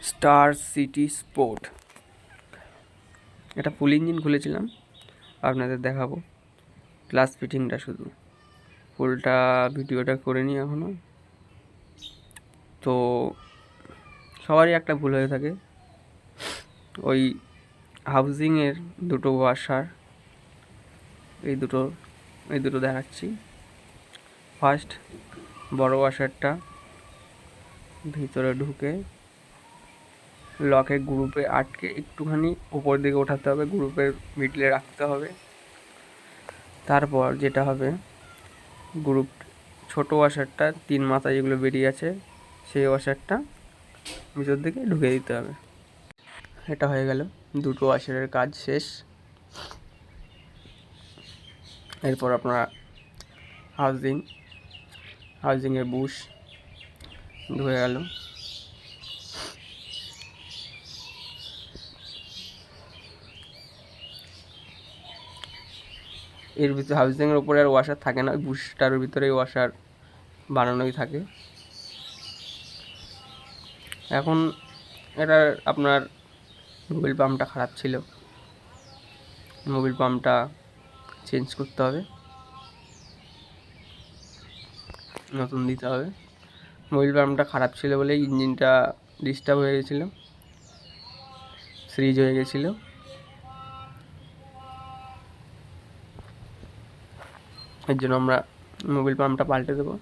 Star city sport, এটা ফুল engine খুলেছিলাম, আপনাদের দেখাবো ক্লাস ফিটিংটা, শুধু ফুলটা ভিডিওটা করে নিই এখনও। তো সবারই একটা ভুল হয়ে থাকে, ওই হাউজিংয়ের দুটো ওয়াশার, এই দুটো দেখাচ্ছি। ফার্স্ট বড় ওয়াশারটা ভিতরে ঢুকে লকে গ্রুপে আটকে একটুখানি উপর দিকে ওঠাতে হবে, গ্রুপের মিডলে রাখতে হবে। তারপর যেটা হবে, গ্রুপ ছোটো ওয়াশারটা 3 মাথা যেগুলো বেরিয়ে আছে সেই ওয়াশারটা ভিতর দিকে ঢুকে দিতে হবে। এটা হয়ে গেল, দুটো ওয়াশারের কাজ শেষ। এরপর আপনারা হাউজিংয়ের বুশ ঢুকে গেল। এর ভিতরে হাউজিংয়ের ওপরে আর ওয়াশার থাকে না, বুশটার ভিতরেই ওয়াশার বানানোই থাকে। এখন এটা আপনার মোবিল পাম্পটা খারাপ ছিল, মোবিল পাম্পটা চেঞ্জ করতে হবে, নতুন দিতে হবে। মোবিল পাম্পটা খারাপ ছিল বলে ইঞ্জিনটা ডিস্টার্ব হয়ে গেছিলো, সিরিজ হয়ে গেছিলো। এর জন্য আমরা মোবিল পাম্পটা পাল্টে দেবো।